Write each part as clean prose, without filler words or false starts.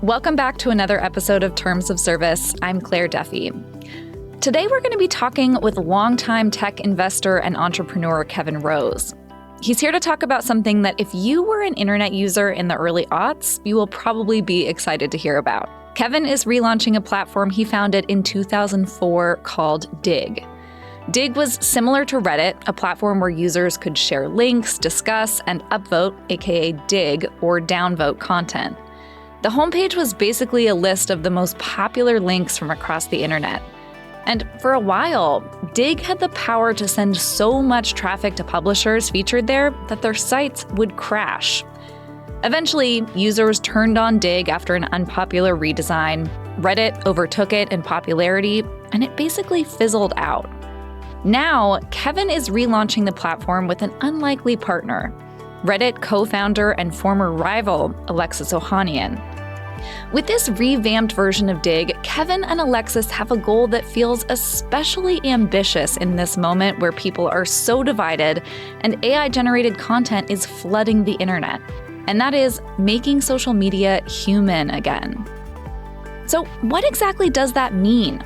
Welcome back to another episode of Terms of Service. I'm Claire Duffy. Today we're going to be talking with longtime tech investor and entrepreneur Kevin Rose. He's here to talk about something that if you were an internet user in the early aughts, you will probably be excited to hear about. Kevin is relaunching a platform he founded in 2004 called Digg. Digg was similar to Reddit, a platform where users could share links, discuss, and upvote, aka dig, or downvote content. The homepage was basically a list of the most popular links from across the internet. And for a while, Digg had the power to send so much traffic to publishers featured there that their sites would crash. Eventually, users turned on Digg after an unpopular redesign. Reddit overtook it in popularity, and it basically fizzled out. Now, Kevin is relaunching the platform with an unlikely partner, Reddit co-founder and former rival Alexis Ohanian. With this revamped version of Digg, Kevin and Alexis have a goal that feels especially ambitious in this moment where people are so divided and AI-generated content is flooding the internet. And that is making social media human again. So what exactly does that mean?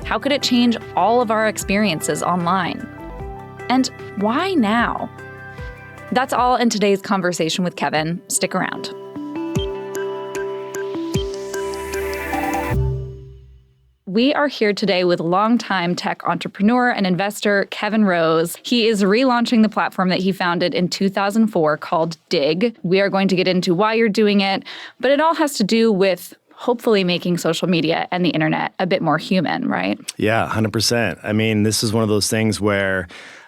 How could it change all of our experiences online? And why now? That's all in today's conversation with Kevin. Stick around. We are here today with longtime tech entrepreneur and investor Kevin Rose. He is relaunching the platform that he founded in 2004 called Digg. We are going to get into why you're doing it, but it all has to do with hopefully making social media and the internet a bit more human, right? Yeah, 100%. I mean, this is one of those things where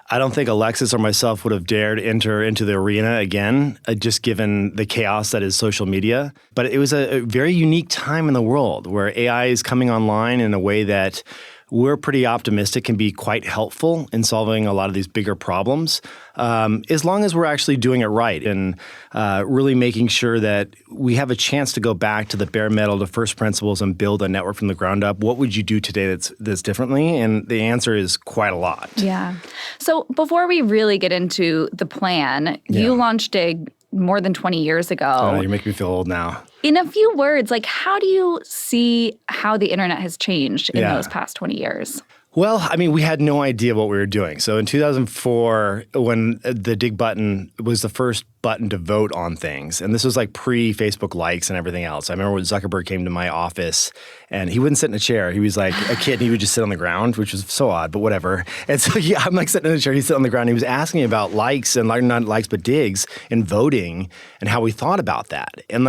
I don't think Alexis or myself would have dared enter into the arena again, just given the chaos that is social media. But it was a very unique time in the world where AI is coming online in a way that we're pretty optimistic can be quite helpful in solving a lot of these bigger problems, as long as we're actually doing it right and really making sure that we have a chance to go back to the bare metal, the first principles, and build a network from the ground up. What would you do today that's differently? And the answer is quite a lot. Yeah. So before we really get into the plan, you launched Digg more than 20 years ago. Oh, you make me feel old now. In a few words, how do you see how the internet has changed in those past 20 years? Well, I mean, we had no idea what we were doing. So in 2004, when the Digg button was the first button to vote on things, and this was like pre-Facebook likes and everything else. I remember when Zuckerberg came to my office, and he wouldn't sit in a chair. He was like a kid, and he would just sit on the ground, which was so odd, but whatever. And so I'm like sitting in a chair, he's sitting on the ground. He was asking me about likes and not likes, but digs and voting and how we thought about that. And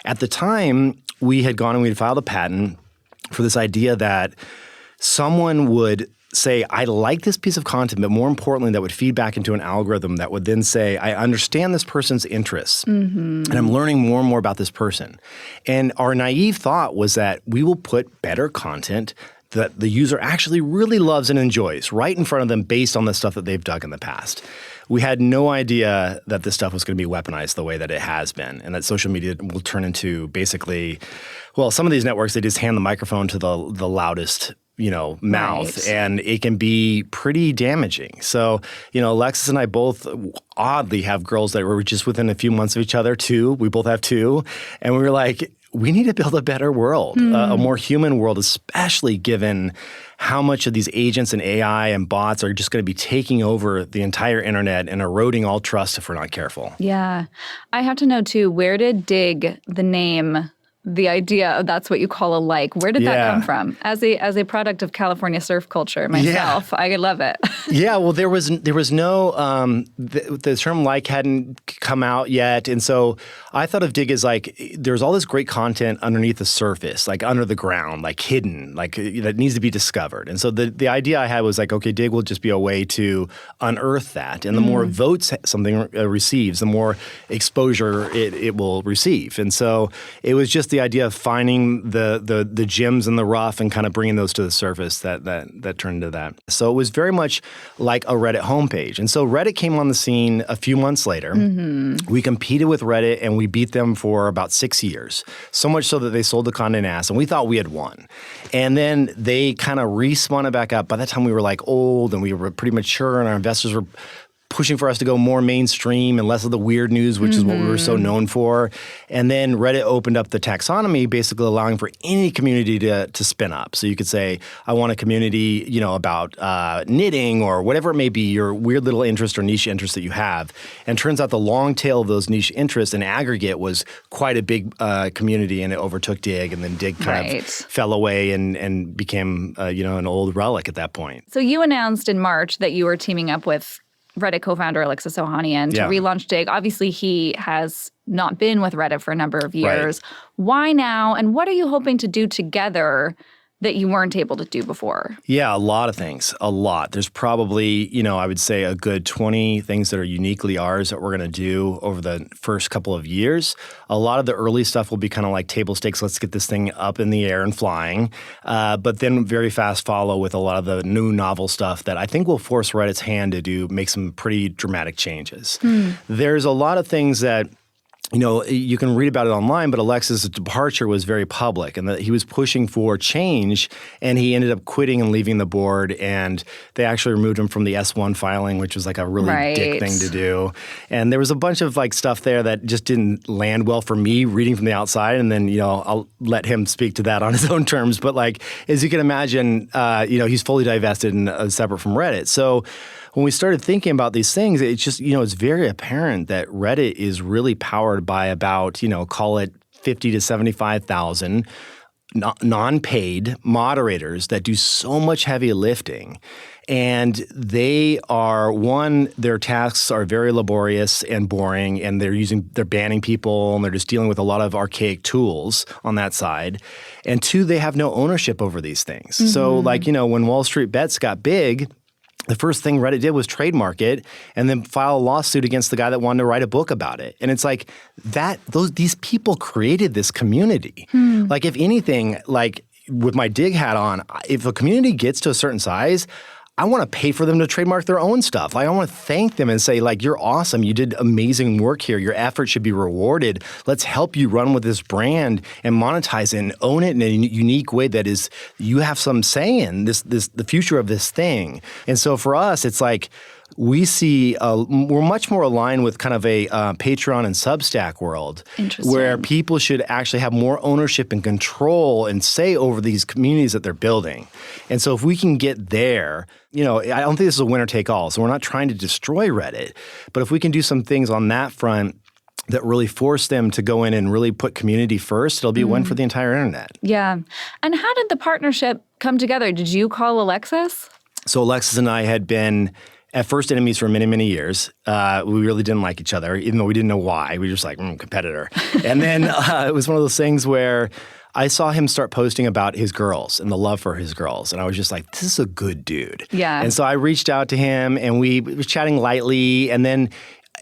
at the time, we had gone and we had filed a patent for this idea that someone would say, I like this piece of content, but more importantly, that would feed back into an algorithm that would then say, I understand this person's interests, and I'm learning more and more about this person. And our naive thought was that we will put better content that the user actually really loves and enjoys right in front of them based on the stuff that they've dug in the past. We had no idea that this stuff was going to be weaponized the way that it has been, and that social media will turn into basically, well, some of these networks, they just hand the microphone to the loudest mouth, right. And it can be pretty damaging. So, Alexis and I both oddly have girls that were just within a few months of each other, too. We both have two. And we were like, we need to build a better world, a more human world, especially given how much of these agents and AI and bots are just going to be taking over the entire internet and eroding all trust if we're not careful. Yeah. I have to know, too, where did Digg, the name, the idea of that's what you call a like, where did that come from? As a product of California surf culture myself, I love it. Well, there was no the term like hadn't come out yet, and so I thought of Digg as there's all this great content underneath the surface, under the ground, hidden, that needs to be discovered. And so the idea I had was okay, Digg will just be a way to unearth that, and the more votes something receives, the more exposure it will receive. And so it was just the idea of finding the gems in the rough and kind of bringing those to the surface that turned into that. So it was very much like a Reddit homepage. And so Reddit came on the scene a few months later. We competed with Reddit and we beat them for about 6 years. So much so that they sold the Condé Nast and we thought we had won. And then they kind of respun it back up. By that time we were old and we were pretty mature and our investors were pushing for us to go more mainstream and less of the weird news, which is what we were so known for. And then Reddit opened up the taxonomy, basically allowing for any community to spin up. So you could say, I want a community, about knitting or whatever it may be, your weird little interest or niche interest that you have. And it turns out the long tail of those niche interests in aggregate was quite a big community, and it overtook Dig, and then Dig kind of fell away and became, an old relic at that point. So you announced in March that you were teaming up with Reddit co-founder Alexis Ohanian to relaunch Dig. Obviously, he has not been with Reddit for a number of years. Right. Why now? And what are you hoping to do together that you weren't able to do before? Yeah, a lot of things. A lot. There's probably, I would say a good 20 things that are uniquely ours that we're going to do over the first couple of years. A lot of the early stuff will be kind of like table stakes. Let's get this thing up in the air and flying. But then very fast follow with a lot of the new novel stuff that I think will force Reddit's hand to make some pretty dramatic changes. There's a lot of things that you can read about it online, but Alexis' departure was very public, and that he was pushing for change, and he ended up quitting and leaving the board, and they actually removed him from the S1 filing, which was like a really dick thing to do. And there was a bunch of stuff there that just didn't land well for me reading from the outside, and then, I'll let him speak to that on his own terms. But as you can imagine, he's fully divested and separate from Reddit. So when we started thinking about these things, it's just, it's very apparent that Reddit is really powered by about, call it 50 to 75,000 non-paid moderators that do so much heavy lifting. And they are, their tasks are very laborious and boring, and they're banning people, and they're just dealing with a lot of archaic tools on that side. And two, they have no ownership over these things. So when Wall Street Bets got big, the first thing Reddit did was trademark it and then file a lawsuit against the guy that wanted to write a book about it. And it's like these people created this community. If anything, with my Dig hat on, if a community gets to a certain size, I want to pay for them to trademark their own stuff. I want to thank them and say, you're awesome. You did amazing work here. Your effort should be rewarded. Let's help you run with this brand and monetize it and own it in a unique way that is, you have some say in the future of this thing. And so for us, it's we see we're much more aligned with kind of a Patreon and Substack world, where people should actually have more ownership and control and say over these communities that they're building. And so if we can get there, I don't think this is a winner take all. So we're not trying to destroy Reddit, but if we can do some things on that front that really force them to go in and really put community first, it'll be a win for the entire internet. Yeah. And how did the partnership come together? Did you call Alexis? So Alexis and I had been at first enemies for many, many years. We really didn't like each other, even though we didn't know why. We were just competitor. And then it was one of those things where I saw him start posting about his girls and the love for his girls. And I was just like, this is a good dude. Yeah. And so I reached out to him, and we were chatting lightly. And then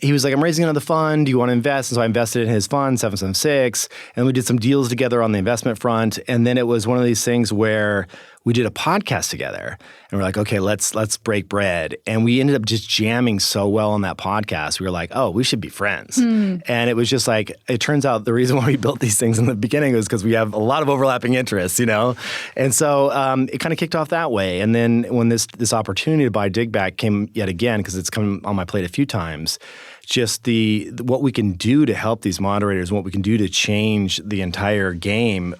he was like, I'm raising another fund. Do you want to invest? And so I invested in his fund, 776. And we did some deals together on the investment front. And then it was one of these things where we did a podcast together. And we're like, okay, let's break bread. And we ended up just jamming so well on that podcast. We were like, oh, we should be friends. And it was just it turns out the reason why we built these things in the beginning was because we have a lot of overlapping interests, And so it kind of kicked off that way. And then when this opportunity to buy Digback came yet again, because it's come on my plate a few times, just what we can do to help these moderators, what we can do to change the entire game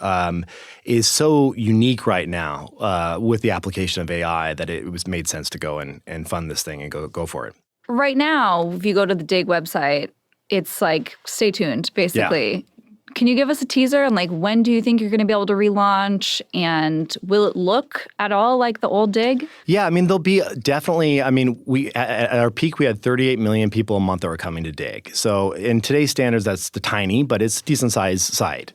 is so unique right now with the application of AI that it was made sense to go and fund this thing and go for it. Right now, if you go to the Dig website, it's stay tuned, basically. Yeah. Can you give us a teaser on when do you think you're going to be able to relaunch, and will it look at all like the old Dig? Yeah, there'll be definitely, we at our peak, we had 38 million people a month that were coming to Dig. So in today's standards, that's tiny, but it's a decent sized site.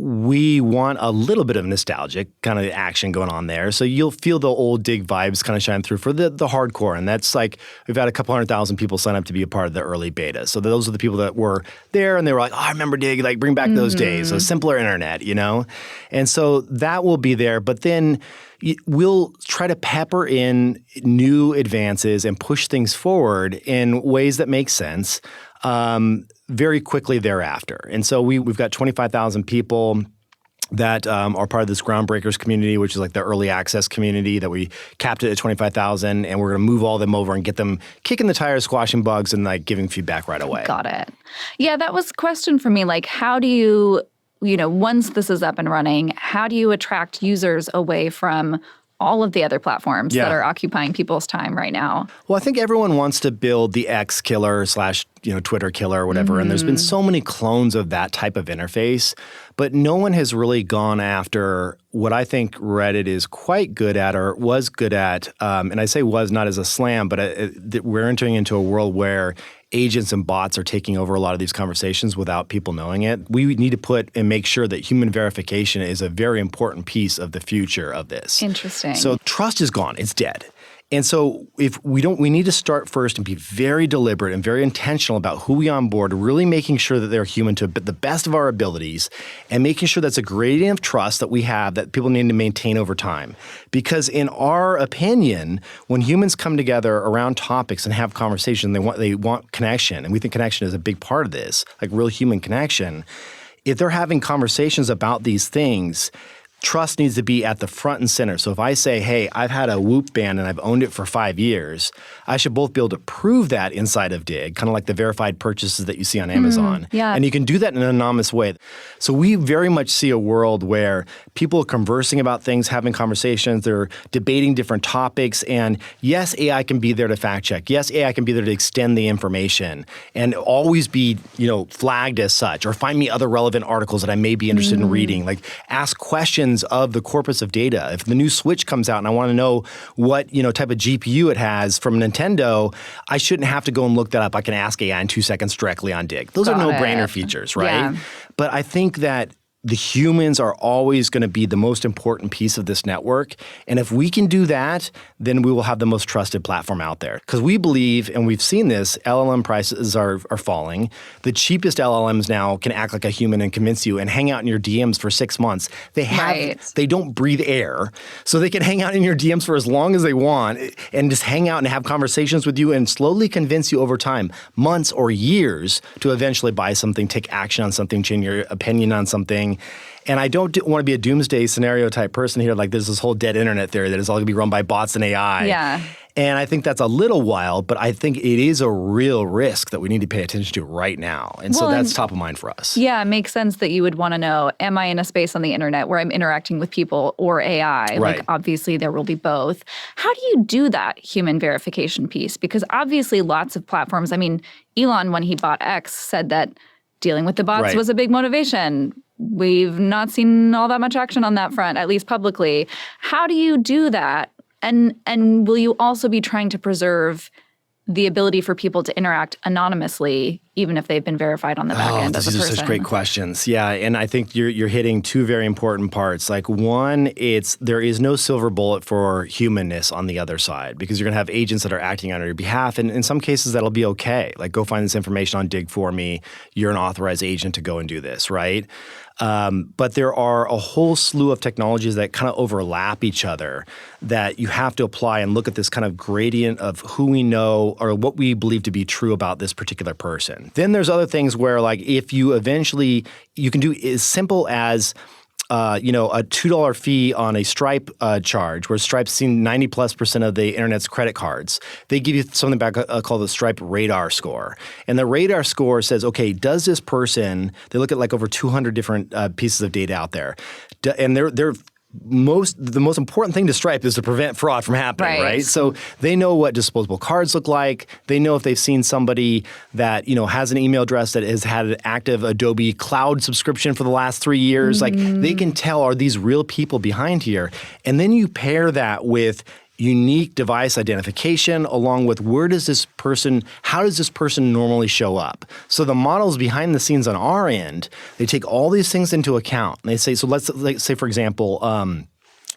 We want a little bit of nostalgic kind of action going on there. So you'll feel the old Dig vibes kind of shine through for the hardcore. And that's we've had a couple 100,000 people sign up to be a part of the early beta. So those are the people that were there and they were like, oh, I remember Dig, bring back those days. So simpler internet, And so that will be there. But then we'll try to pepper in new advances and push things forward in ways that make sense. Very quickly thereafter. And so we've got 25,000 people that are part of this Groundbreakers community, which is like the early access community that we capped it at 25,000, and we're going to move all of them over and get them kicking the tires, squashing bugs, and like giving feedback right away. Got it. Yeah, that was a question for me. Like, how do you, once this is up and running, how do you attract users away from all of the other platforms that are occupying people's time right now? Well, I think everyone wants to build the X killer / Twitter killer or whatever. And there's been so many clones of that type of interface, but no one has really gone after what I think Reddit is quite good at or was good at. And I say was not as a slam, but we're entering into a world where agents and bots are taking over a lot of these conversations without people knowing it. We need to put and make sure that human verification is a very important piece of the future of this. Interesting. So trust is gone. It's dead. And so we need to start first and be very deliberate and very intentional about who we onboard, really making sure that they're human to the best of our abilities and making sure that's a gradient of trust that we have that people need to maintain over time. Because in our opinion, when humans come together around topics and have conversation, they want connection. And we think connection is a big part of this, like real human connection. If they're having conversations about these things, trust needs to be at the front and center. So if I say, hey, I've had a Whoop band and I've owned it for 5 years, I should both be able to prove that inside of Dig, kind of like the verified purchases that you see on Amazon. Yeah. And you can do that in an anonymous way. So we very much see a world where people are conversing about things, having conversations, they're debating different topics. And yes, AI can be there to fact check. Yes, AI can be there to extend the information and always be, flagged as such, or find me other relevant articles that I may be interested in reading. Like ask questions of the corpus of data. If the new Switch comes out and I want to know what type of GPU it has from Nintendo, I shouldn't have to go and look that up. I can ask AI in 2 seconds directly on Dig. Those are no-brainer features, right? Yeah. But I think that the humans are always going to be the most important piece of this network. And if we can do that, then we will have the most trusted platform out there. Because we believe, and we've seen this, LLM prices are falling. The cheapest LLMs now can act like a human and convince you and hang out in your DMs for 6 months. They don't breathe air, so they can hang out in your DMs for as long as they want and just hang out and have conversations with you and slowly convince you over time, months or years, to eventually buy something, take action on something, change your opinion on something. And I don't want to be a doomsday scenario type person here, like there's this whole dead internet theory that is all going to be run by bots and AI. Yeah. And I think that's a little wild, but I think it is a real risk that we need to pay attention to right now. And so that's top of mind for us. Yeah, it makes sense that you would want to know, am I in a space on the internet where I'm interacting with people or AI? Right. Like, obviously, there will be both. How do you do that human verification piece? Because obviously lots of platforms, Elon, when he bought X, said that dealing with the bots was a big motivation. We've not seen all that much action on that front, at least publicly. How do you do that? And will you also be trying to preserve the ability for people to interact anonymously, even if they've been verified on the back end as a person? These are such great questions. Yeah, and I think you're hitting two very important parts. Like one, there is no silver bullet for humanness on the other side because you're going to have agents that are acting on your behalf, and in some cases that'll be okay. Like go find this information on Dig for me. You're an authorized agent to go and do this, right? But there are a whole slew of technologies that kind of overlap each other that you have to apply and look at this kind of gradient of who we know or what we believe to be true about this particular person. Then there's other things where like if you can do as simple as a $2 fee on a Stripe charge, where Stripe's seen 90+% of the internet's credit cards. They give you something back called the Stripe Radar Score. And the Radar Score says, okay, does this person, they look at like over 200 different pieces of data out there. And the most important thing to Stripe is to prevent fraud from happening, right? So they know what disposable cards look like. They know if they've seen somebody that, has an email address that has had an active Adobe Cloud subscription for the last 3 years. Like they can tell, are these real people behind here? And then you pair that with unique device identification along with how does this person normally show up? So the models behind the scenes on our end, they take all these things into account. And they say, so let's say, for example,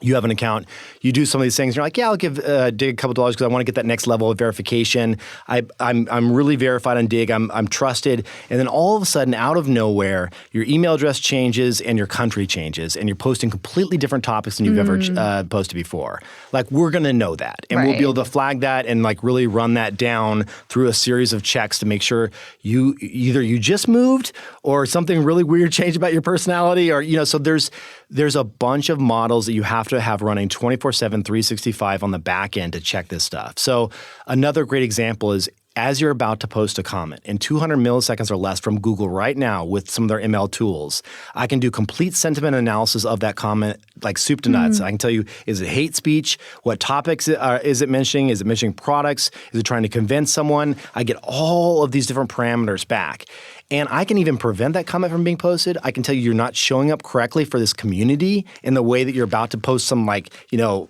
you have an account, you do some of these things, and you're like, yeah, I'll give Dig a couple dollars because I want to get that next level of verification. I'm really verified on Dig. I'm trusted. And then all of a sudden, out of nowhere, your email address changes and your country changes, and you're posting completely different topics than you've ever posted before. Like, we're going to know that, and we'll be able to flag that and like really run that down through a series of checks to make sure you just moved or something really weird changed about your personality, or so there's a bunch of models that you have to have running 24/7, 365 on the back end to check this stuff. So another great example is as you're about to post a comment in 200 milliseconds or less from Google right now with some of their ML tools, I can do complete sentiment analysis of that comment like soup to nuts. I can tell you, is it hate speech? What topics is it mentioning? Is it mentioning products? Is it trying to convince someone? I get all of these different parameters back. And I can even prevent that comment from being posted. I can tell you you're not showing up correctly for this community in the way that you're about to post some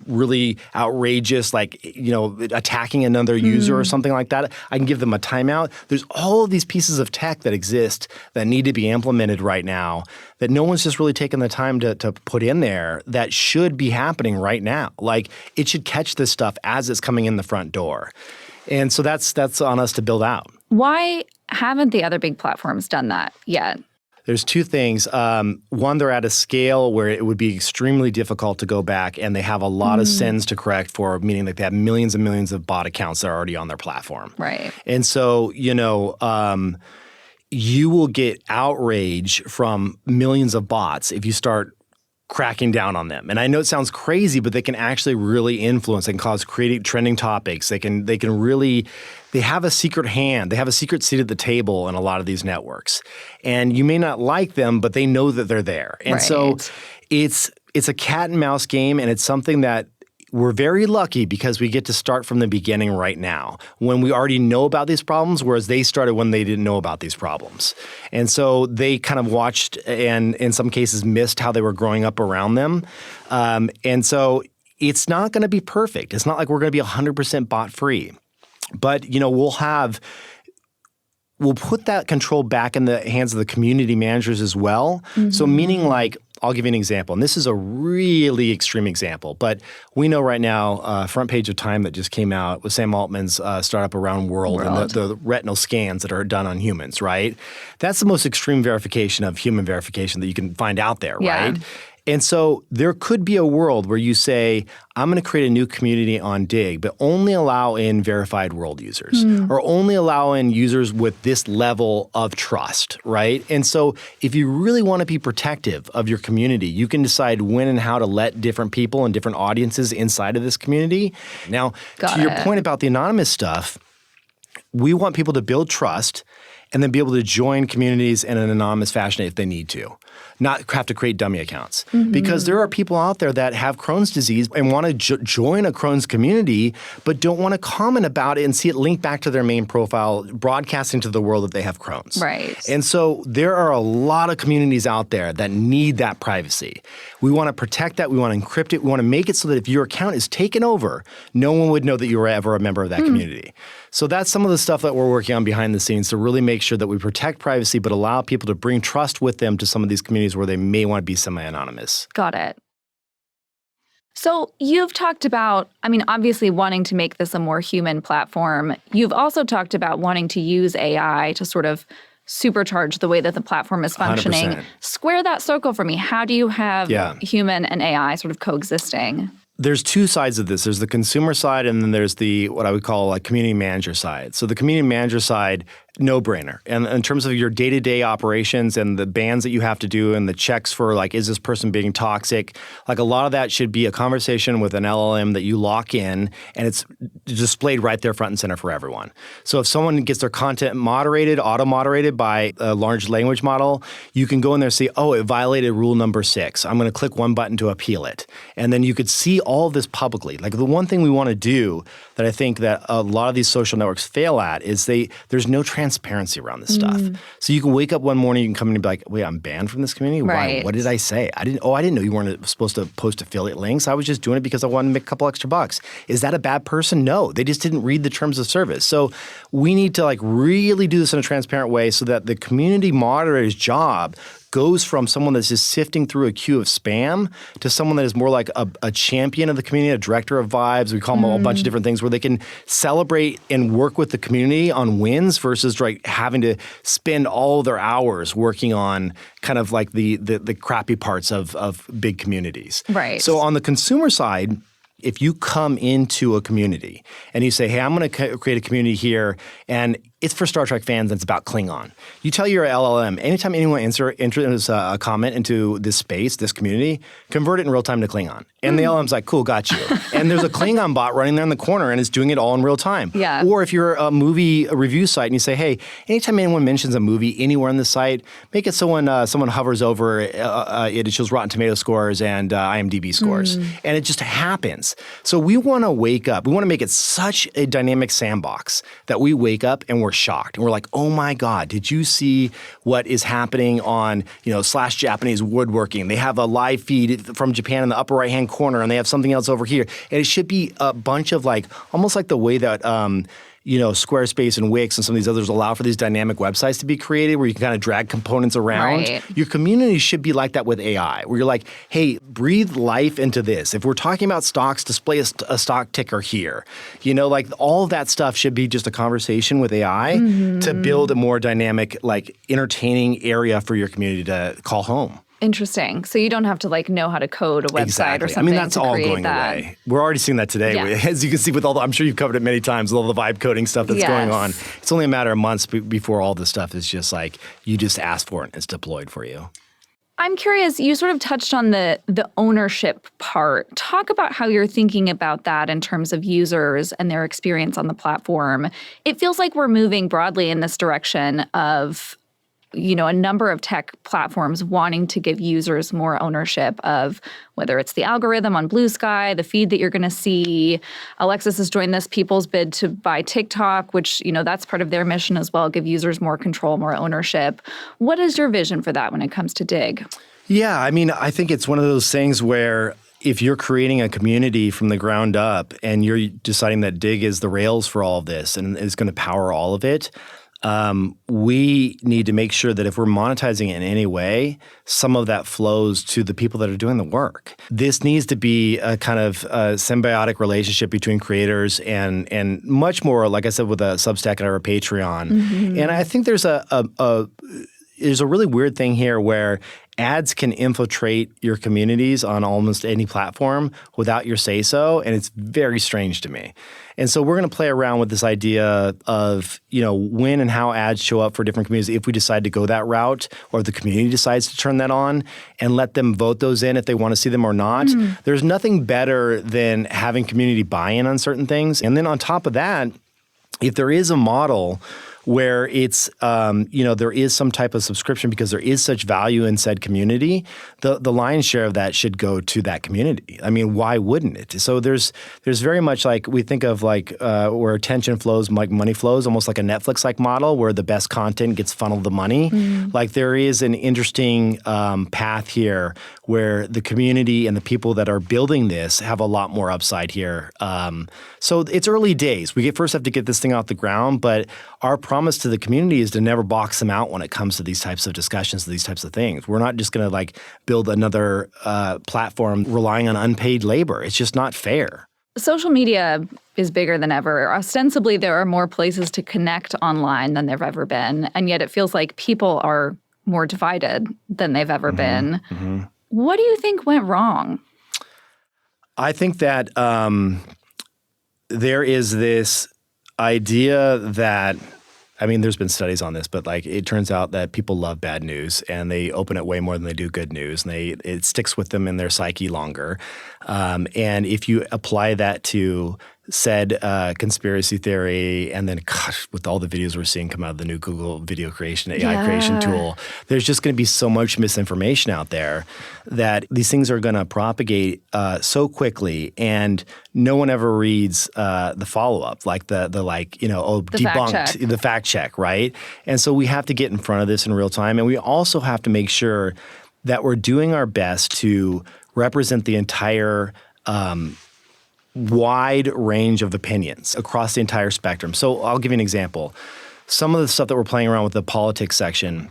really outrageous, attacking another user or something like that. I can give them a timeout. There's all of these pieces of tech that exist that need to be implemented right now that no one's just really taken the time to put in there that should be happening right now. Like, it should catch this stuff as it's coming in the front door. And so that's on us to build out. Why haven't the other big platforms done that yet? There's two things. One, they're at a scale where it would be extremely difficult to go back, and they have a lot of sins to correct for, meaning that they have millions and millions of bot accounts that are already on their platform. Right. And so, you will get outrage from millions of bots if you start cracking down on them. And I know it sounds crazy, but they can actually really influence and cause creating trending topics. They have a secret hand. They have a secret seat at the table in a lot of these networks. And you may not like them, but they know that they're there. And so it's a cat and mouse game, and it's something that we're very lucky because we get to start from the beginning right now when we already know about these problems, whereas they started when they didn't know about these problems. And so they kind of watched and in some cases missed how they were growing up around them. And so it's not going to be perfect. It's not like we're going to be 100% bot free. But, we'll put that control back in the hands of the community managers as well. So meaning like, I'll give you an example, and this is a really extreme example, but we know right now, front page of Time that just came out with Sam Altman's startup Around World and the retinal scans that are done on humans, right? That's the most extreme verification of human verification that you can find out there, right? And so there could be a world where you say, I'm going to create a new community on Dig, but only allow in verified world users or only allow in users with this level of trust, right? And so if you really want to be protective of your community, you can decide when and how to let different people and different audiences inside of this community. Now, to your point about the anonymous stuff, we want people to build trust and then be able to join communities in an anonymous fashion if they need to, not have to create dummy accounts. Because there are people out there that have Crohn's disease and want to join a Crohn's community but don't want to comment about it and see it linked back to their main profile, broadcasting to the world that they have Crohn's. Right. And so there are a lot of communities out there that need that privacy. We want to protect that. We want to encrypt it. We want to make it so that if your account is taken over, no one would know that you were ever a member of that community. So that's some of the stuff that we're working on behind the scenes to really make sure that we protect privacy but allow people to bring trust with them to some of these communities where they may want to be semi-anonymous. Got it. So you've talked about, obviously wanting to make this a more human platform. You've also talked about wanting to use AI to sort of supercharge the way that the platform is functioning. 100%. Square that circle for me. How do you have human and AI sort of coexisting? There's two sides of this. There's the consumer side, and then there's the what I would call like community manager side. So the community manager side, no-brainer. And in terms of your day-to-day operations and the bans that you have to do and the checks for like, is this person being toxic? Like a lot of that should be a conversation with an LLM that you lock in and it's displayed right there front and center for everyone. So if someone gets their content moderated, auto-moderated by a large language model, you can go in there and say, oh, it violated rule number 6. I'm going to click one button to appeal it. And then you could see all of this publicly. Like the one thing we want to do that I think that a lot of these social networks fail at is there's no transparency around this stuff. So you can wake up one morning, you can come in and be like, wait, I'm banned from this community? Right. Why? What did I say? I didn't know you weren't supposed to post affiliate links. I was just doing it because I wanted to make a couple extra bucks. Is that a bad person? No. They just didn't read the terms of service. So we need to like really do this in a transparent way so that the community moderator's job goes from someone that's just sifting through a queue of spam to someone that is more like a champion of the community, a director of vibes. We call them a bunch of different things where they can celebrate and work with the community on wins versus like having to spend all their hours working on kind of like the crappy parts of big communities. Right. So on the consumer side, if you come into a community and you say, hey, I'm going to create a community here and it's for Star Trek fans and it's about Klingon. You tell your LLM, anytime anyone enters a comment into this space, this community, convert it in real time to Klingon. And the LLM's like, cool, got you. And there's a Klingon bot running there in the corner and it's doing it all in real time. Yeah. Or if you're a movie review site and you say, hey, anytime anyone mentions a movie anywhere on the site, make it someone hovers over it shows Rotten Tomato scores and IMDb scores. And it just happens. So we want to wake up. We want to make it such a dynamic sandbox that we wake up and we're shocked. And we're like, oh my God, did you see what is happening on, Slash Japanese Woodworking? They have a live feed from Japan in the upper right-hand corner and they have something else over here. And it should be a bunch of like, almost like the way that, Squarespace and Wix and some of these others allow for these dynamic websites to be created where you can kind of drag components around. Right. Your community should be like that with AI, where you're like, hey, breathe life into this. If we're talking about stocks, display a stock ticker here. Like all of that stuff should be just a conversation with AI to build a more dynamic, like entertaining area for your community to call home. Interesting. So you don't have to know how to code a website or something. That's all going away. We're already seeing that today. Yeah. As you can see with I'm sure you've covered it many times with all the vibe coding stuff that's going on. It's only a matter of months before all this stuff is just like, you just ask for it and it's deployed for you. I'm curious, you sort of touched on the ownership part. Talk about how you're thinking about that in terms of users and their experience on the platform. It feels like we're moving broadly in this direction of a number of tech platforms wanting to give users more ownership of whether it's the algorithm on Blue Sky, the feed that you're going to see. Alexis has joined this people's bid to buy TikTok, which, that's part of their mission as well, give users more control, more ownership. What is your vision for that when it comes to Digg? Yeah, I think it's one of those things where if you're creating a community from the ground up and you're deciding that Digg is the rails for all of this and is going to power all of it, we need to make sure that if we're monetizing it in any way, some of that flows to the people that are doing the work. This needs to be a kind of symbiotic relationship between creators and much more, like I said, with a Substack and our Patreon. And I think there's a really weird thing here where ads can infiltrate your communities on almost any platform without your say-so, and it's very strange to me. And so we're going to play around with this idea of, when and how ads show up for different communities if we decide to go that route or if the community decides to turn that on and let them vote those in if they want to see them or not. There's nothing better than having community buy-in on certain things. And then on top of that, if there is a model where it's, there is some type of subscription because there is such value in said community, the lion's share of that should go to that community. Why wouldn't it? So there's very much like we think of where attention flows, like money flows, almost like a Netflix-like model where the best content gets funneled the money. Like there is an interesting path here where the community and the people that are building this have a lot more upside here. So it's early days. We first have to get this thing off the ground, but our promise to the community is to never box them out when it comes to these types of discussions, these types of things. We're not just going to build another platform relying on unpaid labor. It's just not fair. Social media is bigger than ever. Ostensibly, there are more places to connect online than there've ever been, and yet it feels like people are more divided than they've ever been. What do you think went wrong? I think that there is this idea that there's been studies on this, but it turns out that people love bad news and they open it way more than they do good news, and it sticks with them in their psyche longer. And if you apply that to said conspiracy theory, and then gosh, with all the videos we're seeing come out of the new Google video creation, AI creation tool, there's just going to be so much misinformation out there that these things are going to propagate so quickly, and no one ever reads the follow-up, like the debunked, the fact check, right? And so we have to get in front of this in real time, and we also have to make sure that we're doing our best to represent the entire wide range of opinions across the entire spectrum. So I'll give you an example. Some of the stuff that we're playing around with the politics section,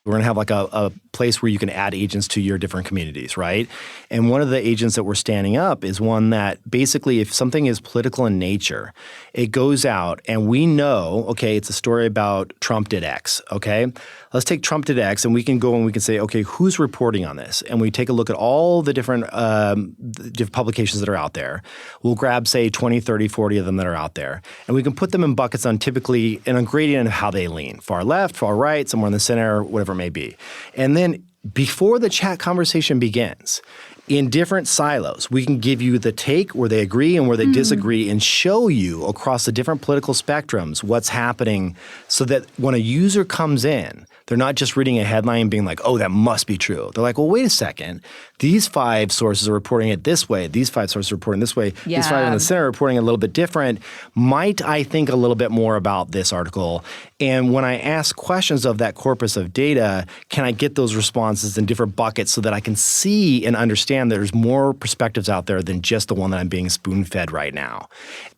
We're going to have like a place where you can add agents to your different communities, right? And one of the agents that we're standing up is one that basically if something is political in nature, it goes out and we know, okay, it's a story about Trump did X, okay? Let's take Trump did X and we can go and we can say, okay, who's reporting on this? And we take a look at all the different publications that are out there. We'll grab, say, 20, 30, 40 of them that are out there. And we can put them in buckets on typically in a gradient of how they lean. Far left, far right, somewhere in the center, whatever it may be. And then before the chat conversation begins, in different silos, we can give you the take where they agree and where they disagree and show you across the different political spectrums what's happening so that when a user comes in, they're not just reading a headline and being like, oh, that must be true. They're like, well, wait a second. These 5 sources are reporting it this way. These 5 sources are reporting this way. Yeah. These 5 in the center are reporting a little bit different. Might I think a little bit more about this article? And when I ask questions of that corpus of data, can I get those responses in different buckets so that I can see and understand there's more perspectives out there than just the one that I'm being spoon-fed right now?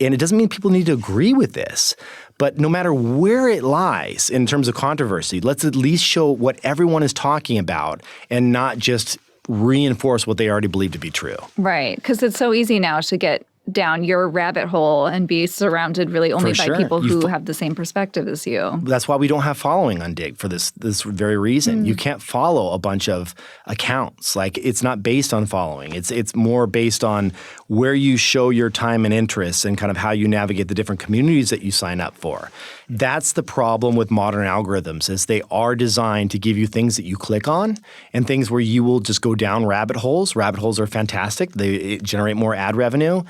And it doesn't mean people need to agree with this. But no matter where it lies in terms of controversy, let's at least show what everyone is talking about and not just reinforce what they already believe to be true. Right, because it's so easy now to get down your rabbit hole and be surrounded really only by people who have the same perspective as you. That's why we don't have following on Digg for this very reason. You can't follow a bunch of accounts. Like it's not based on following. It's more based on where you show your time and interests and kind of how you navigate the different communities that you sign up for. That's the problem with modern algorithms is they are designed to give you things that you click on and things where you will just go down rabbit holes. Rabbit holes are fantastic. They generate more ad revenue.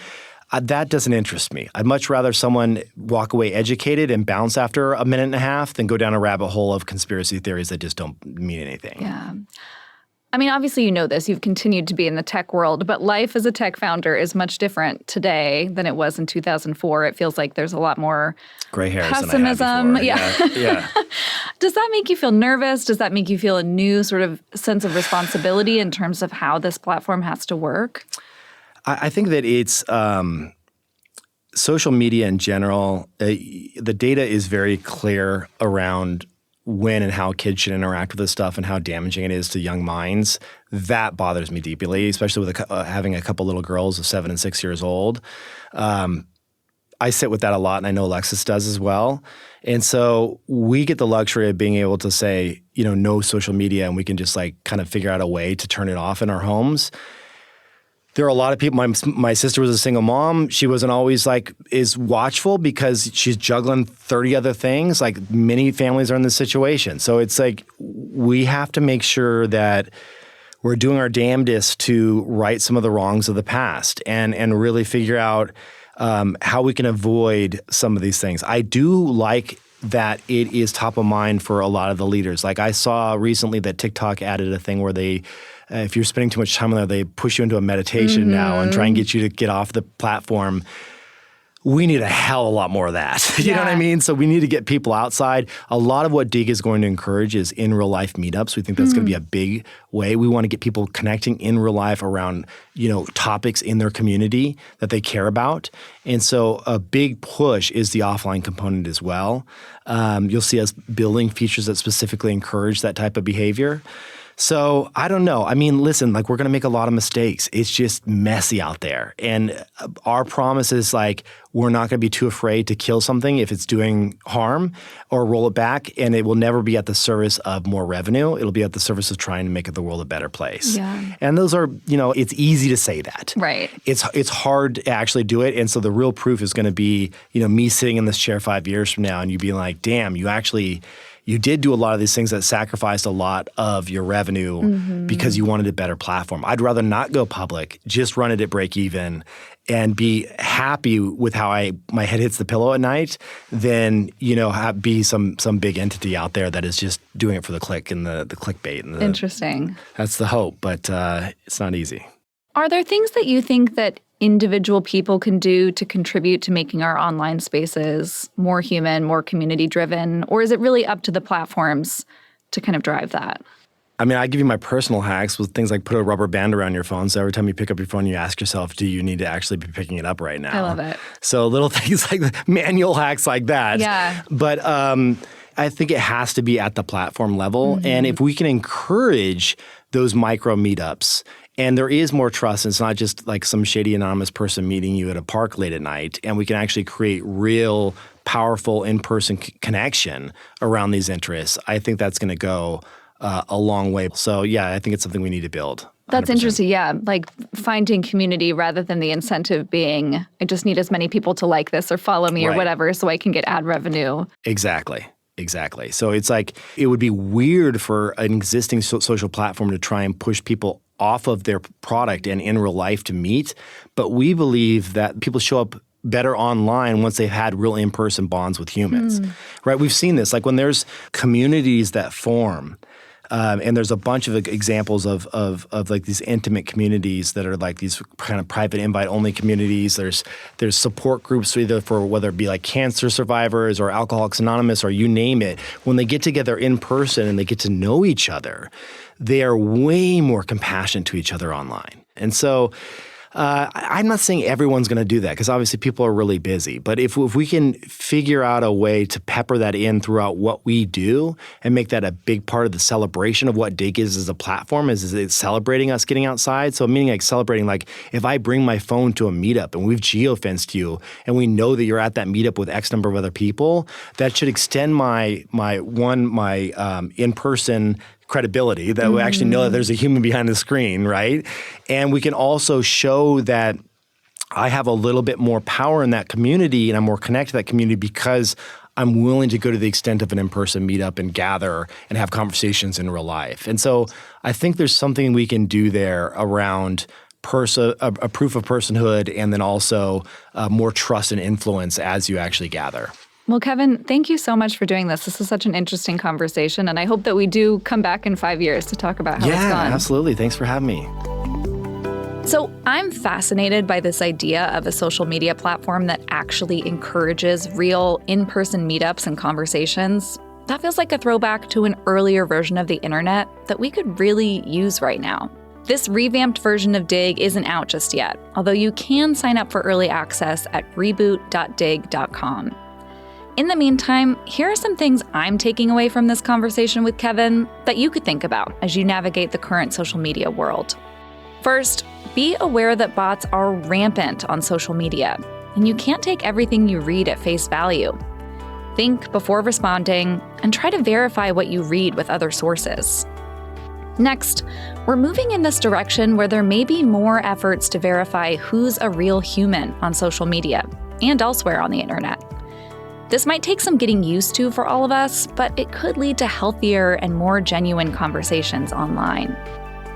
That doesn't interest me. I'd much rather someone walk away educated and bounce after a minute and a half than go down a rabbit hole of conspiracy theories that just don't mean anything. Yeah. I mean, obviously, you know this. You've continued to be in the tech world, but life as a tech founder is much different today than it was in 2004. It feels like there's a lot more gray hairs pessimism. Than I had before. Yeah. Does that make you feel nervous? Does that make you feel a new sort of sense of responsibility in terms of how this platform has to work? I think that it's social media in general, the data is very clear around when and how kids should interact with this stuff and how damaging it is to young minds. That bothers me deeply, especially with having a couple little girls of 7 and 6 years old. I sit with that a lot, and I know Alexis does as well. And so we get the luxury of being able to say, no social media, and we can just like kind of figure out a way to turn it off in our homes. There are a lot of people. My sister was a single mom. She wasn't always is watchful because she's juggling 30 other things. Like many families are in this situation. So it's like we have to make sure that we're doing our damnedest to right some of the wrongs of the past and really figure out how we can avoid some of these things. I do like that it is top of mind for a lot of the leaders. Like I saw recently that TikTok added a thing where they if you're spending too much time on there, they push you into a meditation now and try and get you to get off the platform. We need a hell of a lot more of that. You know what I mean? So we need to get people outside. A lot of what Digg is going to encourage is in real life meetups. We think that's going to be a big way. We want to get people connecting in real life around, topics in their community that they care about. And so a big push is the offline component as well. You'll see us building features that specifically encourage that type of behavior. So I don't know. I mean, listen, we're going to make a lot of mistakes. It's just messy out there. And our promise is we're not going to be too afraid to kill something if it's doing harm or roll it back. And it will never be at the service of more revenue. It'll be at the service of trying to make the world a better place. Yeah. And those are, it's easy to say that. Right. It's hard to actually do it. And so the real proof is going to be, me sitting in this chair 5 years from now and you being like, damn, you did do a lot of these things that sacrificed a lot of your revenue because you wanted a better platform. I'd rather not go public, just run it at break even and be happy with how my head hits the pillow at night than, be some big entity out there that is just doing it for the click and the clickbait. And Interesting. That's the hope, but it's not easy. Are there things that you think that individual people can do to contribute to making our online spaces more human, more community-driven? Or is it really up to the platforms to kind of drive that? I mean, I give you my personal hacks with things like put a rubber band around your phone. So every time you pick up your phone, you ask yourself, do you need to actually be picking it up right now? I love it. So little things like manual hacks like that. Yeah. But I think it has to be at the platform level. And if we can encourage those micro meetups, and there is more trust, and it's not just like some shady anonymous person meeting you at a park late at night, and we can actually create real, powerful in-person connection around these interests, I think that's going to go a long way. So yeah, I think it's something we need to build. That's 100%. interesting. Yeah. Like finding community rather than the incentive being, I just need as many people to like this or follow me or whatever so I can get ad revenue. Exactly. So it's like it would be weird for an existing social platform to try and push people off of their product and in real life to meet. But we believe that people show up better online once they've had real in-person bonds with humans, right? We've seen this. Like when there's communities that form, and there's a bunch of examples of like these intimate communities that are like these kind of private invite-only communities. There's support groups either for whether it be like cancer survivors or Alcoholics Anonymous or you name it. When they get together in person and they get to know each other, they are way more compassionate to each other online. And so I'm not saying everyone's going to do that because obviously people are really busy. But if we can figure out a way to pepper that in throughout what we do and make that a big part of the celebration of what Digg is as a platform, is it's celebrating us getting outside. So meaning like celebrating like if I bring my phone to a meetup and we've geofenced you and we know that you're at that meetup with X number of other people, that should extend my in-person credibility that we actually know that there's a human behind the screen, right? And we can also show that I have a little bit more power in that community and I'm more connected to that community because I'm willing to go to the extent of an in-person meetup and gather and have conversations in real life. And so I think there's something we can do there around a proof of personhood and then also more trust and influence as you actually gather. Well, Kevin, thank you so much for doing this. This is such an interesting conversation, and I hope that we do come back in 5 years to talk about how it's gone. Yeah, absolutely. Thanks for having me. So I'm fascinated by this idea of a social media platform that actually encourages real in-person meetups and conversations. That feels like a throwback to an earlier version of the internet that we could really use right now. This revamped version of Digg isn't out just yet, although you can sign up for early access at reboot.digg.com. In the meantime, here are some things I'm taking away from this conversation with Kevin that you could think about as you navigate the current social media world. First, be aware that bots are rampant on social media, and you can't take everything you read at face value. Think before responding, and try to verify what you read with other sources. Next, we're moving in this direction where there may be more efforts to verify who's a real human on social media and elsewhere on the internet. This might take some getting used to for all of us, but it could lead to healthier and more genuine conversations online.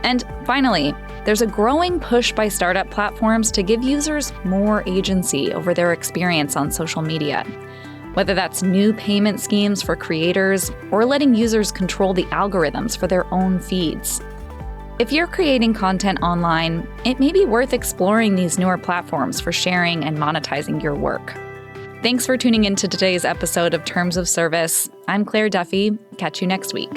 And finally, there's a growing push by startup platforms to give users more agency over their experience on social media, whether that's new payment schemes for creators or letting users control the algorithms for their own feeds. If you're creating content online, it may be worth exploring these newer platforms for sharing and monetizing your work. Thanks for tuning in to today's episode of Terms of Service. I'm Claire Duffy. Catch you next week.